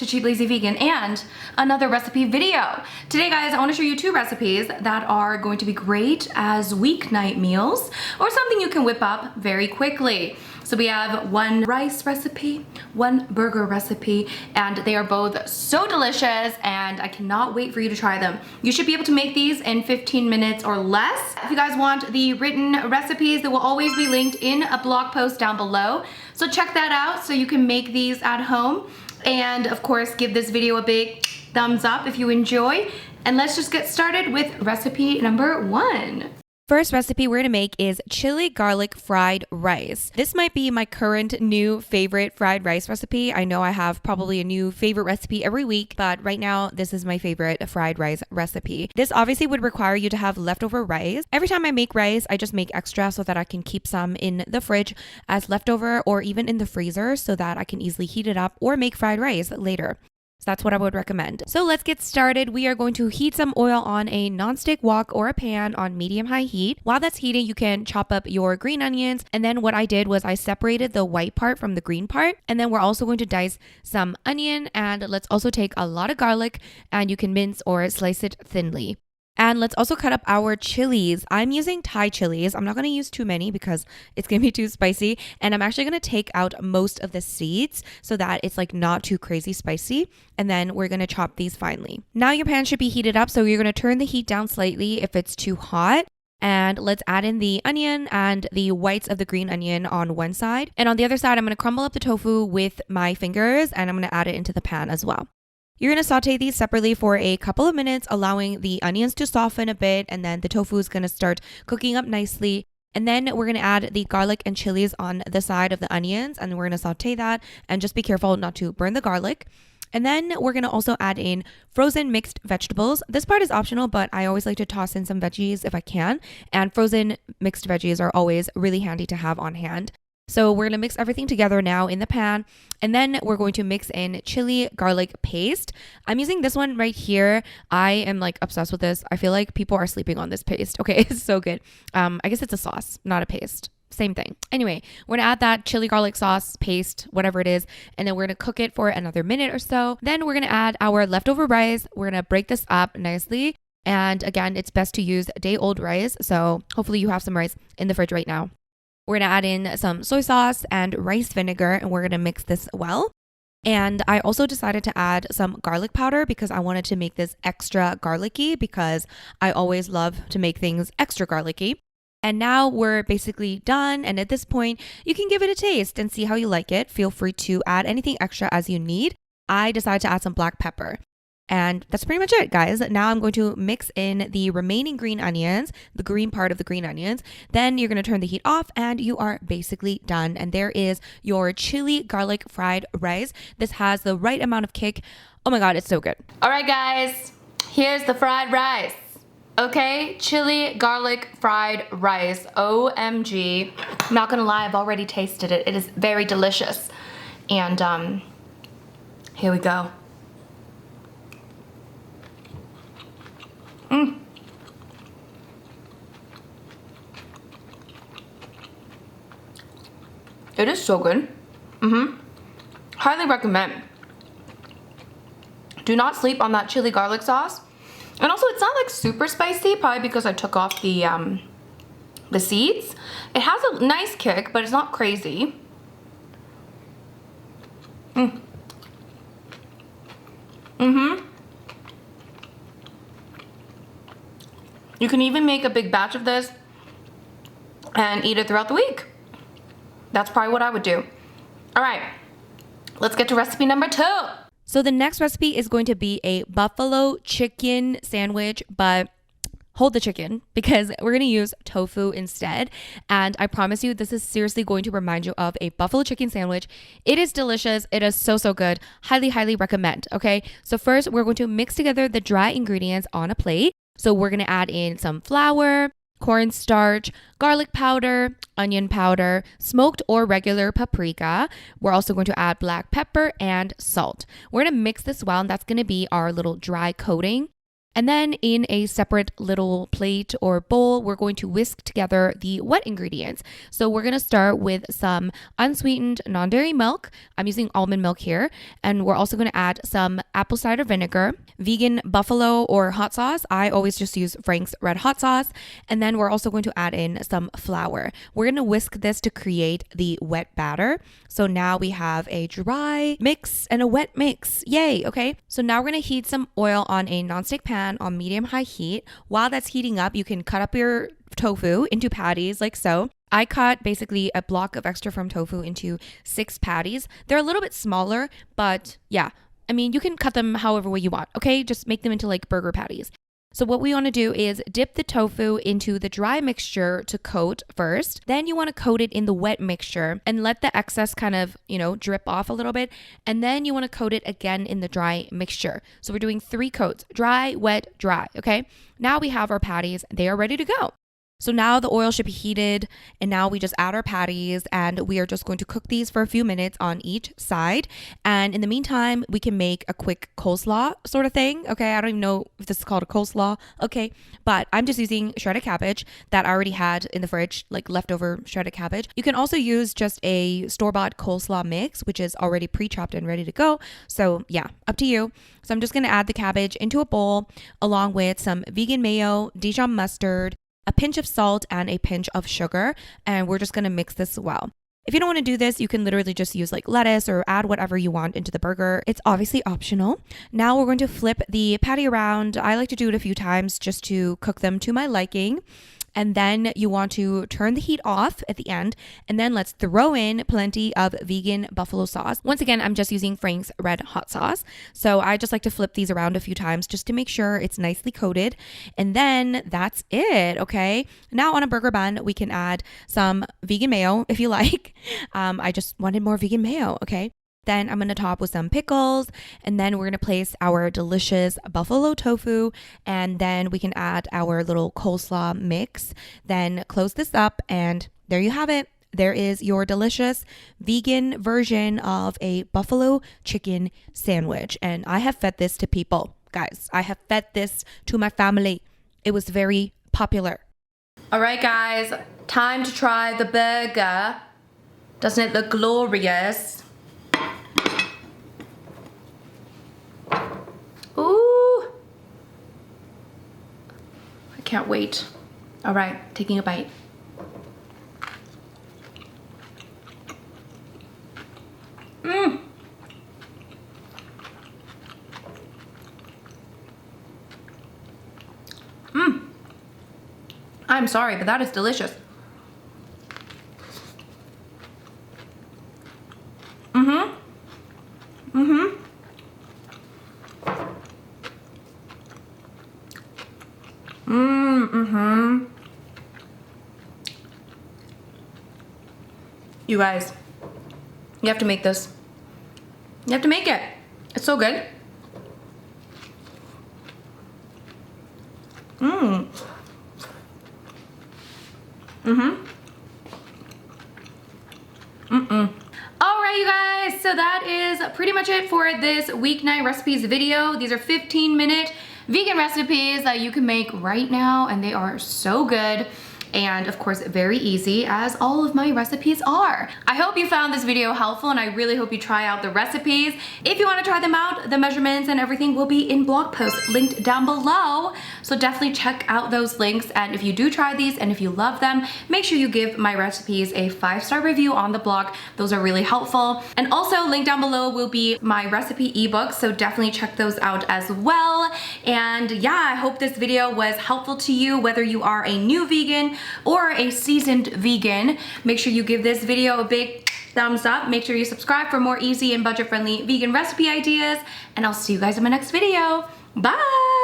to Cheap Lazy Vegan and another recipe video. Today guys, I want to show you two recipes that are going to be great as weeknight meals or something you can whip up very quickly. So we have one rice recipe, one burger recipe, and they are both so delicious and I cannot wait for you to try them. You should be able to make these in 15 minutes or less. If you guys want the written recipes, they will always be linked in a blog post down below. So check that out so you can make these at home. And of course, give this video a big thumbs up if you enjoy. And let's just get started with recipe number one. First recipe we're gonna make is chili garlic fried rice. This might be my current new favorite fried rice recipe. I know I have probably a new favorite recipe every week, but right now this is my favorite fried rice recipe. This obviously would require you to have leftover rice. Every time I make rice, I just make extra so that I can keep some in the fridge as leftover or even in the freezer so that I can easily heat it up or make fried rice later. So that's what I would recommend. So let's get started. We are going to heat some oil on a non-stick wok or a pan on medium-high heat. While that's heating, you can chop up your green onions. And then what I did was I separated the white part from the green part. And then we're also going to dice some onion, and let's also take a lot of garlic, and you can mince or slice it thinly. And let's also cut up our chilies. I'm using Thai chilies. I'm not going to use too many because it's going to be too spicy. And I'm actually going to take out most of the seeds so that it's like not too crazy spicy. And then we're going to chop these finely. Now your pan should be heated up. So you're going to turn the heat down slightly if it's too hot. And let's add in the onion and the whites of the green onion on one side. And on the other side, I'm going to crumble up the tofu with my fingers and I'm going to add it into the pan as well. You're going to saute these separately for a couple of minutes, allowing the onions to soften a bit, and then the tofu is going to start cooking up nicely. And then we're going to add the garlic and chilies on the side of the onions, and we're going to saute that, and just be careful not to burn the garlic. And then we're going to also add in frozen mixed vegetables. This part is optional, but I always like to toss in some veggies if I can, and frozen mixed veggies are always really handy to have on hand. So we're going to mix everything together now in the pan, and then we're going to mix in chili garlic paste. I'm using this one right here. I am like obsessed with this. I feel like people are sleeping on this paste. Okay, it's so good. I guess it's a sauce, not a paste. Same thing. Anyway, we're going to add that chili garlic sauce paste, whatever it is, and then we're going to cook it for another minute or so. Then we're going to add our leftover rice. We're going to break this up nicely. And again, it's best to use day-old rice. So hopefully you have some rice in the fridge right now. We're going to add in some soy sauce and rice vinegar, and we're going to mix this well. And I also decided to add some garlic powder because I wanted to make this extra garlicky because I always love to make things extra garlicky. And now we're basically done. And at this point, you can give it a taste and see how you like it. Feel free to add anything extra as you need. I decided to add some black pepper. And that's pretty much it, guys. Now I'm going to mix in the remaining green onions, the green part of the green onions. Then you're going to turn the heat off and you are basically done. And there is your chili garlic fried rice. This has the right amount of kick. Oh my God, it's so good. All right, guys, here's the fried rice. Okay, chili garlic fried rice. OMG. I'm not gonna lie, I've already tasted it. It is very delicious. And here we go. It is so good. Highly recommend. Do not sleep on that chili garlic sauce. And also, it's not like super spicy, probably because I took off the seeds. It has a nice kick, but it's not crazy. You can even make a big batch of this and eat it throughout the week. That's probably what I would do. All right, let's get to recipe number two. So the next recipe is going to be a buffalo chicken sandwich, but hold the chicken because we're going to use tofu instead. And I promise you, this is seriously going to remind you of a buffalo chicken sandwich. It is delicious. It is so, so good. Highly, highly recommend. Okay, so first we're going to mix together the dry ingredients on a plate. So we're going to add in some flour, cornstarch, garlic powder, onion powder, smoked or regular paprika. We're also going to add black pepper and salt. We're going to mix this well, and that's going to be our little dry coating. And then in a separate little plate or bowl, we're going to whisk together the wet ingredients. So we're going to start with some unsweetened non-dairy milk. I'm using almond milk here. And we're also going to add some apple cider vinegar, vegan buffalo or hot sauce. I always just use Frank's red hot sauce. And then we're also going to add in some flour. We're going to whisk this to create the wet batter. So now we have a dry mix and a wet mix. Yay. Okay. So now we're going to heat some oil on a nonstick pan on medium-high heat. While that's heating up, you can cut up your tofu into patties like so. I cut basically a block of extra firm tofu into 6 patties. They're a little bit smaller, but yeah, I mean, you can cut them however way you want, okay? Just make them into like burger patties. So what we want to do is dip the tofu into the dry mixture to coat first. Then you want to coat it in the wet mixture and let the excess kind of, drip off a little bit. And then you want to coat it again in the dry mixture. So we're doing 3 coats, dry, wet, dry, okay? Now we have our patties. They are ready to go. So now the oil should be heated, and now we just add our patties, and we are just going to cook these for a few minutes on each side. And in the meantime, we can make a quick coleslaw sort of thing. Okay, I don't even know if this is called a coleslaw. Okay, but I'm just using shredded cabbage that I already had in the fridge, like leftover shredded cabbage. You can also use just a store-bought coleslaw mix, which is already pre-chopped and ready to go. So yeah, up to you. So I'm just going to add the cabbage into a bowl along with some vegan mayo, Dijon mustard, a pinch of salt, and a pinch of sugar, and we're just going to mix this well. If you don't want to do this, you can literally just use like lettuce or add whatever you want into the burger. It's obviously optional. Now we're going to flip the patty around. I like to do it a few times just to cook them to my liking. And then you want to turn the heat off at the end, and then let's throw in plenty of vegan buffalo sauce. Once again, I'm just using Frank's red hot sauce. So I just like to flip these around a few times just to make sure it's nicely coated. And then that's it, okay? Now on a burger bun, we can add some vegan mayo if you like. I just wanted more vegan mayo, okay? Then I'm going to top with some pickles, and then we're going to place our delicious buffalo tofu, and then we can add our little coleslaw mix. Then close this up, and there you have it. There is your delicious vegan version of a buffalo chicken sandwich. And I have fed this to people, guys. I have fed this to my family. It was very popular. All right, guys, time to try the burger. Doesn't it look glorious? Ooh, I can't wait. All right, taking a bite. I'm sorry, but that is delicious. You guys, you have to make this. You have to make it. It's so good. All right, you guys, so that is pretty much it for this weeknight recipes video. These are 15-minute vegan recipes that you can make right now, and they are so good. And of course, very easy, as all of my recipes are. I hope you found this video helpful, and I really hope you try out the recipes. If you want to try them out, the measurements and everything will be in blog posts linked down below. So definitely check out those links. And if you do try these and if you love them, make sure you give my recipes a 5-star review on the blog. Those are really helpful. And also linked down below will be my recipe ebooks. So definitely check those out as well. And yeah, I hope this video was helpful to you, whether you are a new vegan or a seasoned vegan. Make sure you give this video a big thumbs up. Make sure you subscribe for more easy and budget-friendly vegan recipe ideas, and I'll see you guys in my next video. Bye!